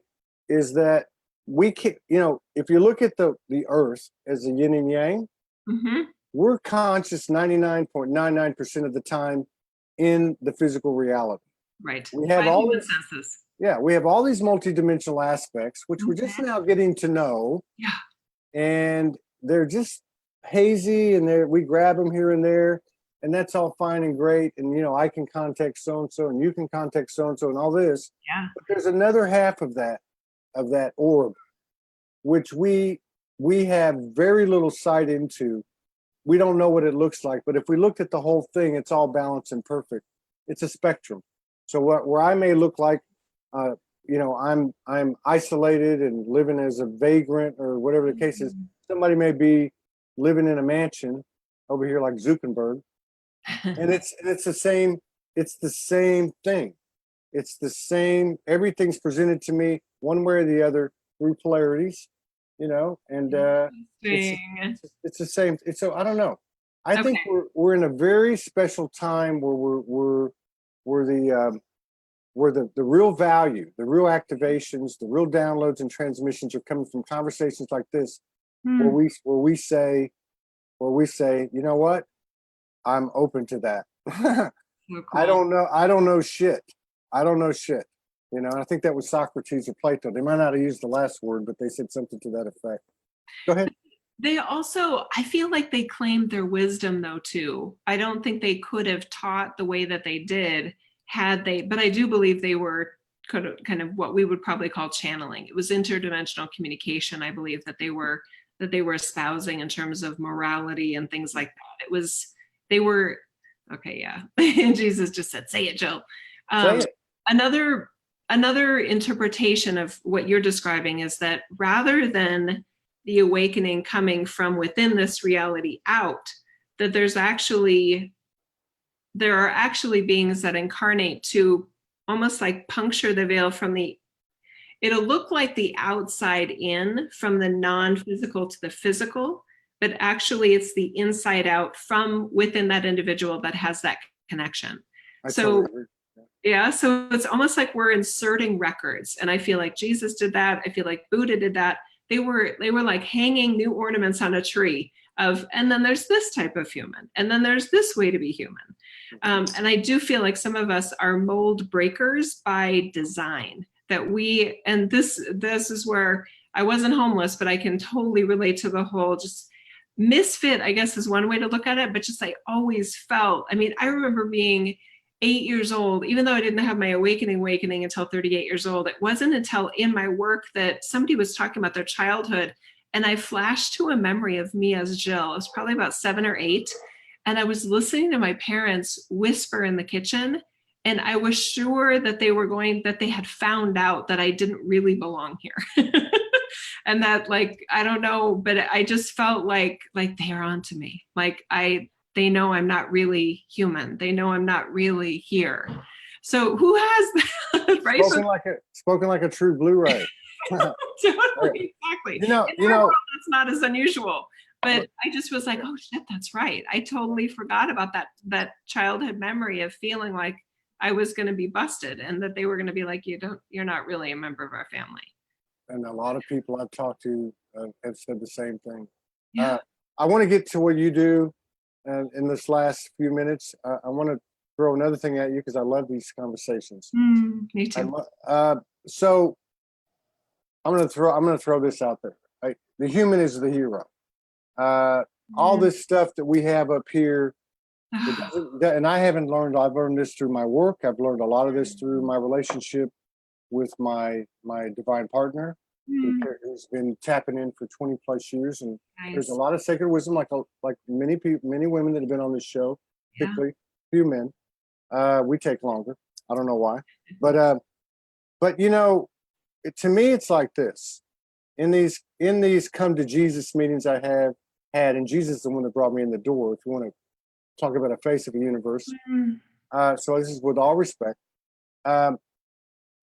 [SPEAKER 1] is that we can, if you look at the earth as a yin and yang, we're conscious 99.99% of the time in the physical reality.
[SPEAKER 2] Right.
[SPEAKER 1] We have all this, we have all these multidimensional aspects, which we're just now getting to know.
[SPEAKER 2] Yeah.
[SPEAKER 1] And they're just hazy, and we grab them here and there, and that's all fine and great. And, I can contact so-and-so, and you can contact so-and-so, and all this.
[SPEAKER 2] Yeah.
[SPEAKER 1] But there's another half of that orb, which we have very little sight into. We don't know what it looks like, but if we looked at the whole thing, it's all balanced and perfect. It's a spectrum. So where I may look like, I'm isolated and living as a vagrant or whatever the case is, somebody may be living in a mansion over here like Zuckerberg, and it's the same. It's the same thing. It's the same. Everything's presented to me one way or the other through polarities, and it's the same. So I don't know. I think we're in a very special time where the real value, the real activations, the real downloads and transmissions are coming from conversations like this, where we say, you know what, I'm open to that.
[SPEAKER 2] So cool.
[SPEAKER 1] I don't know shit. And I think that was Socrates or Plato. They might not have used the last word, but they said something to that effect. Go ahead.
[SPEAKER 2] They also, I feel like they claimed their wisdom though too. I don't think they could have taught the way that they did had they, but I do believe they were kind of what we would probably call channeling. It was interdimensional communication, I believe, that they were espousing in terms of morality and things like that. They were, okay, yeah. And Jesus just said, say it, Jill.
[SPEAKER 1] Say it.
[SPEAKER 2] Another interpretation of what you're describing is that rather than the awakening coming from within this reality out, that there are actually beings that incarnate to almost like puncture the veil it'll look like the outside in, from the non-physical to the physical, but actually it's the inside out from within that individual that has that connection. So it's almost like we're inserting records. And I feel like Jesus did that. I feel like Buddha did that. They were like hanging new ornaments on a tree and then there's this type of human, and then there's this way to be human. And I do feel like some of us are mold breakers by design, and this is where I wasn't homeless, but I can totally relate to the whole just misfit, I guess is one way to look at it. But just, I always felt, I remember being 8 years old, even though I didn't have my awakening until 38 years old. It wasn't until in my work that somebody was talking about their childhood, and I flashed to a memory of me as Jill. It was probably about 7 or 8. And I was listening to my parents whisper in the kitchen, and I was sure that they had found out that I didn't really belong here. And that, like, I don't know, but I just felt like they are onto me. Like they know I'm not really human. They know I'm not really here. So who has that, right?
[SPEAKER 1] Spoken like a true Blu-ray.
[SPEAKER 2] Totally, exactly.
[SPEAKER 1] In our
[SPEAKER 2] world, that's not as unusual. But I just was like, oh shit, that's right. I totally forgot about that childhood memory of feeling like I was going to be busted, and that they were going to be like, you're not really a member of our family.
[SPEAKER 1] And a lot of people I've talked to have said the same thing.
[SPEAKER 2] Yeah.
[SPEAKER 1] I want to get to what you do in this last few minutes. I want to throw another thing at you because I love these conversations.
[SPEAKER 2] Me too.
[SPEAKER 1] So I'm gonna throw this out there. Right? The human is the hero. All this stuff that we have up here, and I haven't learned. I've learned this through my work. I've learned a lot of this through my relationship with my divine partner, who's been tapping in for 20 plus years, and there's a lot of sacred wisdom, like many people, many women that have been on this show, particularly few men. We take longer. I don't know why, but you know, to me, it's like this. In these come to Jesus meetings I have had, and Jesus is the one that brought me in the door. If you want to talk about a face of a universe, so this is with all respect.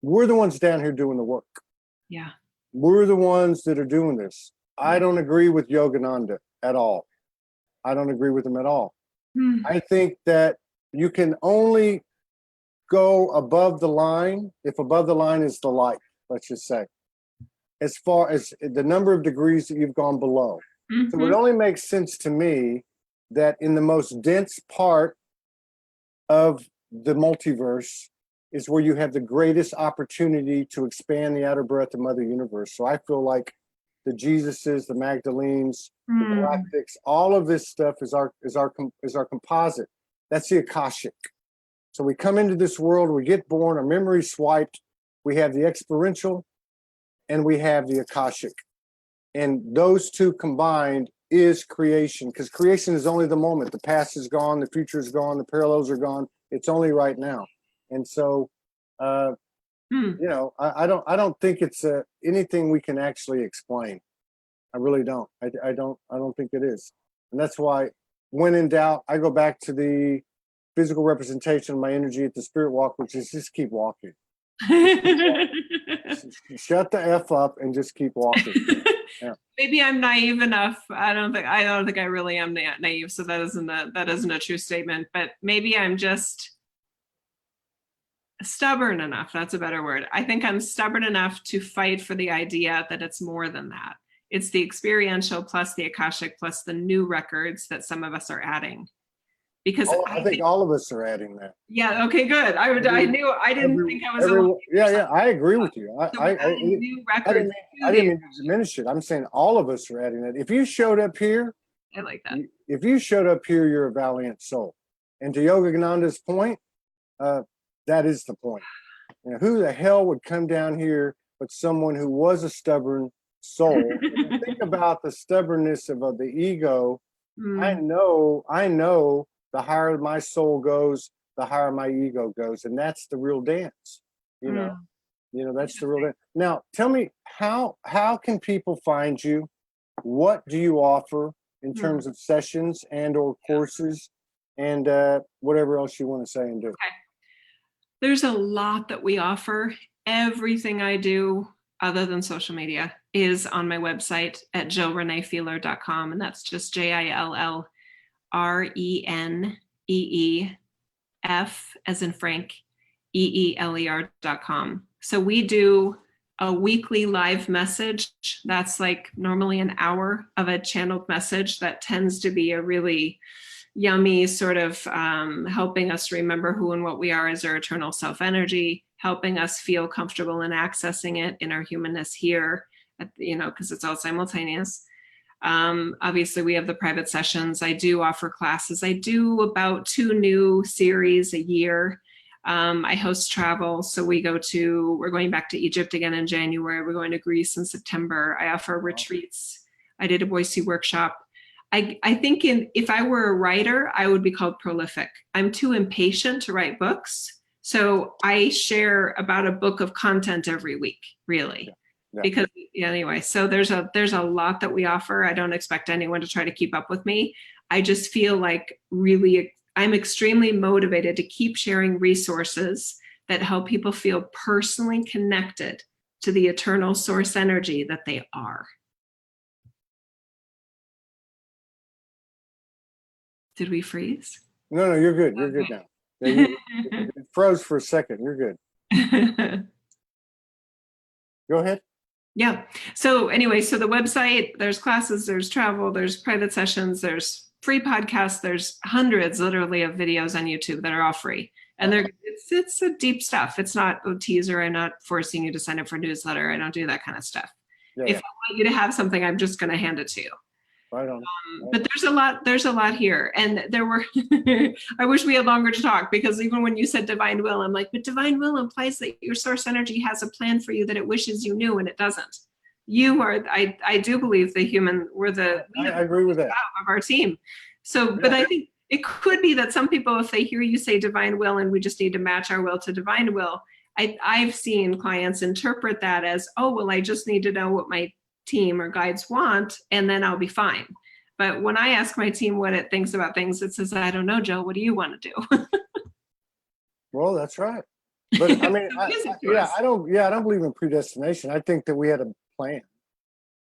[SPEAKER 1] We're the ones down here doing the work.
[SPEAKER 2] Yeah,
[SPEAKER 1] we're the ones that are doing this. I don't agree with Yogananda at all. I don't agree with him at all. I think that you can only go above the line if above the line is the light. Let's just say, as far as the number of degrees that you've gone below. So it only makes sense to me that in the most dense part of the multiverse is where you have the greatest opportunity to expand the outer breadth of Mother Universe. So I feel like the Jesuses, the Magdalenes, the Galactics, all of this stuff is our composite. That's the Akashic. So we come into this world, we get born, our memory's swiped, we have the experiential, and we have the Akashic. And those two combined is creation, because creation is only the moment. The past is gone, the future is gone, the parallels are gone. It's only right now. And so, you know, I don't think it's anything we can actually explain. I really don't. I don't think it is. And that's why, when in doubt, I go back to the physical representation of my energy at the spirit walk, which is just keep walking. Shut the F up and just keep walking. Yeah.
[SPEAKER 2] Maybe I'm naive enough. I don't think I really am naive. So that isn't a true statement. But maybe I'm just stubborn enough. That's a better word. I think I'm stubborn enough to fight for the idea that it's more than that. It's the experiential plus the Akashic plus the new records that some of us are adding. Because
[SPEAKER 1] I think all of us are adding that.
[SPEAKER 2] Yeah. Okay. Good. I didn't think I was.
[SPEAKER 1] Yeah. I agree with you. I didn't mean to diminish it. I'm saying all of us are adding that. If you showed up here,
[SPEAKER 2] I like that.
[SPEAKER 1] If you showed up here, you're a valiant soul. And to Yogananda's point, that is the point. You know, who the hell would come down here but someone who was a stubborn soul? Think about the stubbornness of the ego. I know. The higher my soul goes, the higher my ego goes, and that's the real dance. You know, that's the real dance. Now, tell me, how can people find you? What do you offer in terms of sessions and or courses, and whatever else you want to say and do?
[SPEAKER 2] Okay. There's a lot that we offer. Everything I do, other than social media, is on my website at jillreneefeeler.com, and that's just JILLRENEEF as in Frank, EELER.com. So we do a weekly live message. That's like normally an hour of a channeled message that tends to be a really yummy sort of helping us remember who and what we are as our eternal self energy, helping us feel comfortable in accessing it in our humanness here, because it's all simultaneous. Obviously, we have the private sessions. I do offer classes. I do about 2 new series a year. I host travel. So we're going back to Egypt again in January. We're going to Greece in September. I offer retreats. I did a Boise workshop. I think if I were a writer, I would be called prolific. I'm too impatient to write books. So I share about a book of content every week, really. Yeah. Because anyway, so there's a lot that we offer. I don't expect anyone to try to keep up with me. I just feel like really, I'm extremely motivated to keep sharing resources that help people feel personally connected to the eternal source energy that they are. Did we freeze?
[SPEAKER 1] No, you're good. You're good now. Yeah, you froze for a second. You're good. Go ahead.
[SPEAKER 2] Yeah. So anyway, so the website, there's classes, there's travel, there's private sessions, there's free podcasts, there's hundreds literally of videos on YouTube that are all free. And it's a deep stuff. It's not a teaser. I'm not forcing you to sign up for a newsletter. I don't do that kind of stuff.
[SPEAKER 1] Yeah,
[SPEAKER 2] if I want you to have something, I'm just going to hand it to you.
[SPEAKER 1] Right on.
[SPEAKER 2] But there's a lot here. And there were, I wish we had longer to talk, because even when you said divine will, I'm like, but divine will implies that your source energy has a plan for you that it wishes you knew, and it doesn't. You are, I do believe the human, I
[SPEAKER 1] agree with that.
[SPEAKER 2] Of our team. So, but I think it could be that some people, if they hear you say divine will and we just need to match our will to divine will, I've seen clients interpret that as, oh, well, I just need to know what my team or guides want, and then I'll be fine. But when I ask my team what it thinks about things, it says, I don't know, Joe, what do you want to do?
[SPEAKER 1] Well, that's right. But I mean, I don't believe in predestination. I think that we had a plan.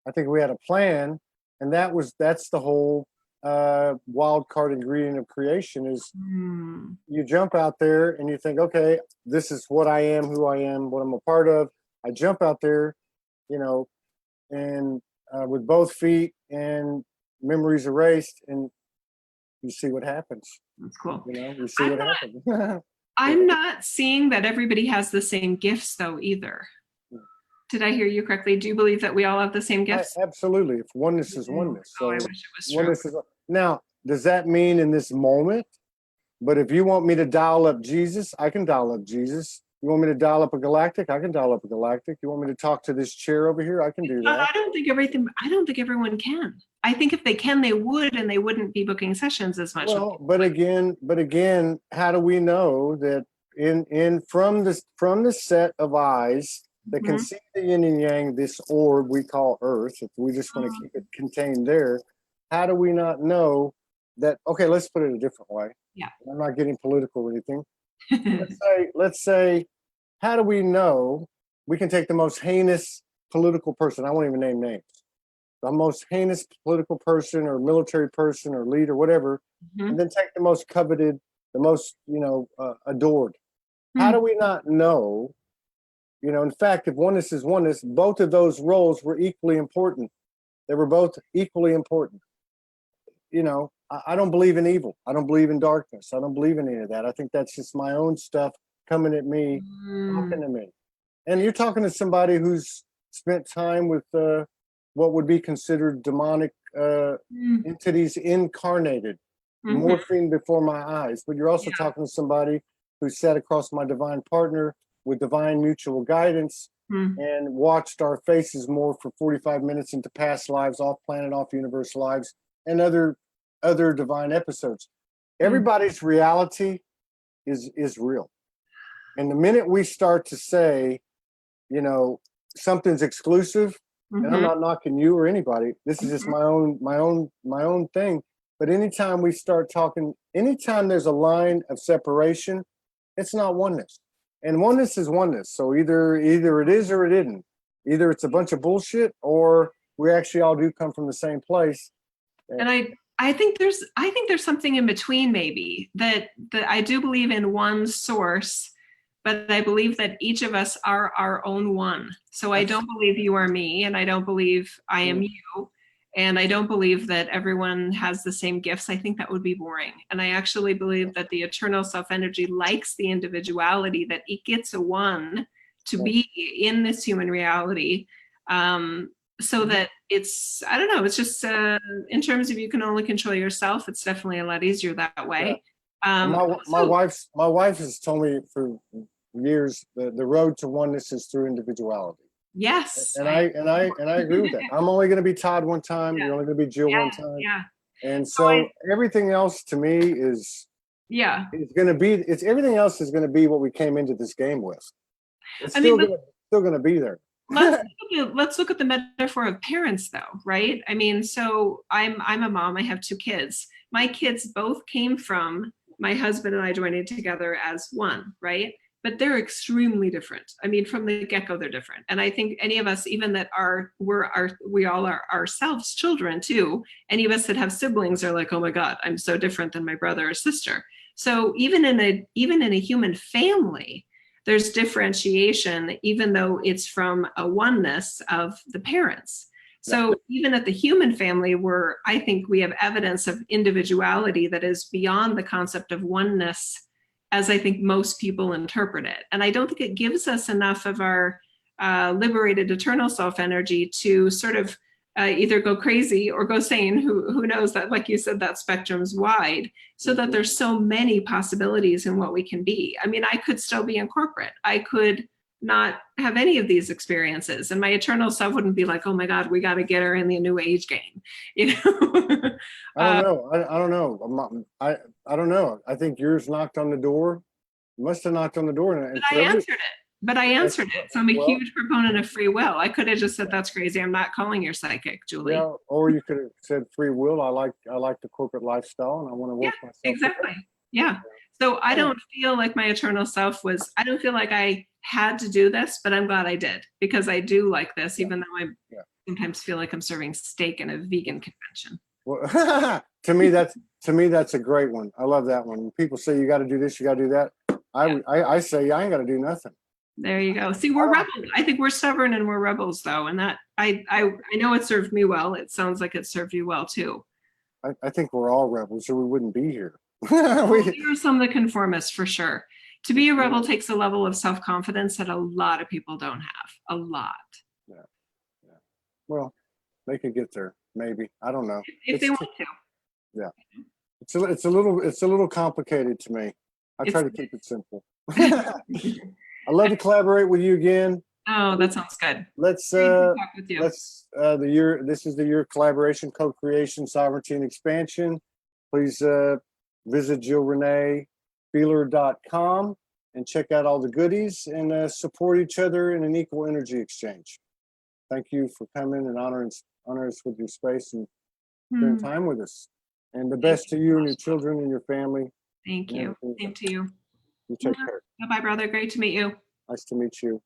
[SPEAKER 1] I think we had a plan, and that's the whole wild card ingredient of creation is you jump out there and you think, okay, this is what I am, who I am, what I'm a part of. I jump out there, and with both feet and memories erased, and you see what happens.
[SPEAKER 2] That's cool.
[SPEAKER 1] You see what happens.
[SPEAKER 2] I'm not seeing that everybody has the same gifts though either. Did I hear you correctly? Do you believe that we all have the same gifts?
[SPEAKER 1] Absolutely. If oneness is oneness. So
[SPEAKER 2] I wish it was true.
[SPEAKER 1] Now, does that mean in this moment? But if you want me to dial up Jesus, I can dial up Jesus. You want me to dial up a galactic? I can dial up a galactic. You want me to talk to this chair over here? I can do that.
[SPEAKER 2] I don't think everyone can. I think if they can, they would, and they wouldn't be booking sessions as much.
[SPEAKER 1] Well, but again, how do we know that from the set of eyes that can see the yin and yang, this orb we call Earth, if we just want to keep it contained there, how do we not know that? Okay, let's put it a different way.
[SPEAKER 2] Yeah.
[SPEAKER 1] I'm not getting political or anything. let's say, how do we know we can take the most heinous political person? I won't even name names. The most heinous political person or military person or leader, whatever, and then take the most coveted, the most, adored. How do we not know? In fact, if oneness is oneness, both of those roles were equally important. They were both equally important. I don't believe in evil. I don't believe in darkness. I don't believe in any of that. I think that's just my own stuff coming at me, talking to me. And you're talking to somebody who's spent time with what would be considered demonic entities incarnated, morphing before my eyes. But you're also talking to somebody who sat across my divine partner with divine mutual guidance and watched our faces morph for 45 minutes into past lives, off planet, off universe lives, and other divine episodes. Everybody's reality is real. And the minute we start to say, something's exclusive, and I'm not knocking you or anybody, this is just my own thing. But anytime we start talking, anytime there's a line of separation, it's not oneness. And oneness is oneness. So either it is or it isn't. Either it's a bunch of bullshit, or we actually all do come from the same place.
[SPEAKER 2] And I think there's something in between, maybe, that I do believe in one source, but I believe that each of us are our own one. So I don't believe you are me, and I don't believe I am you, and I don't believe that everyone has the same gifts. I think that would be boring. And I actually believe that the eternal self-energy likes the individuality, that it gets a one to be in this human reality. So that it's, I don't know, it's just in terms of you can only control yourself, it's definitely a lot easier that way.
[SPEAKER 1] My wife has told me for years the road to oneness is through individuality.
[SPEAKER 2] Yes.
[SPEAKER 1] And I agree with that. I'm only going to be Todd one time. You're only going to be Jill one time.
[SPEAKER 2] Yeah.
[SPEAKER 1] And so everything else to me is everything else is going to be what we came into this game with. It's still going to be there.
[SPEAKER 2] let's look at the metaphor of parents though, right? I mean, so I'm a mom, I have 2 kids. My kids both came from my husband and I joining together as one, right? But they're extremely different. I mean, from the get-go, they're different. And I think any of us, even that we all are ourselves children too, any of us that have siblings are like, oh my God, I'm so different than my brother or sister. So even in a human family, there's differentiation, even though it's from a oneness of the parents. So even at the human family, I think we have evidence of individuality that is beyond the concept of oneness, as I think most people interpret it. And I don't think it gives us enough of our liberated eternal self energy to sort of either go crazy or go sane. Who knows that, like you said, that spectrum's wide, so that there's so many possibilities in what we can be. I mean, I could still be in corporate. I could not have any of these experiences, and my eternal self wouldn't be like, oh my God, we got to get her in the new age game, you know.
[SPEAKER 1] I don't know. I don't know. I don't know. I think yours knocked on the door. You must have knocked on the door. And
[SPEAKER 2] I answered it. But I answered it. So I'm a huge proponent of free will. I could have just said, that's crazy. I'm not calling your psychic, Julie.
[SPEAKER 1] Yeah, or you could have said free will. I like the corporate lifestyle and I want to work myself.
[SPEAKER 2] Exactly. Yeah. So I don't feel like my eternal self I don't feel like I had to do this, but I'm glad I did, because I do like this, even though I sometimes feel like I'm serving steak in a vegan convention.
[SPEAKER 1] Well, to me, that's a great one. I love that one. When people say you got to do this, you got to do that. I say I ain't got to do nothing.
[SPEAKER 2] There you go. See, we're rebels. I think we're stubborn and we're rebels, though, and that I know it served me well. It sounds like it served you well too.
[SPEAKER 1] I think we're all rebels, or we wouldn't be here.
[SPEAKER 2] We are some of the conformists for sure. To be a rebel takes a level of self-confidence that a lot of people don't have. A lot.
[SPEAKER 1] Yeah. Well, they could get there, maybe. I don't know.
[SPEAKER 2] If they want to.
[SPEAKER 1] Yeah. It's a little complicated to me. I try to keep it simple. I'd love to collaborate with you again.
[SPEAKER 2] Oh, that sounds good.
[SPEAKER 1] Let's
[SPEAKER 2] talk with you.
[SPEAKER 1] This is the year of collaboration, co-creation, sovereignty, and expansion. Please visit JillReneeFeeler.com and check out all the goodies and support each other in an equal energy exchange. Thank you for coming and honor us with your space and spending time with us. And the best to you and your children and your family.
[SPEAKER 2] Thank you. Same to you.
[SPEAKER 1] You take care.
[SPEAKER 2] Bye-bye, brother. Great to meet you.
[SPEAKER 1] Nice to meet you.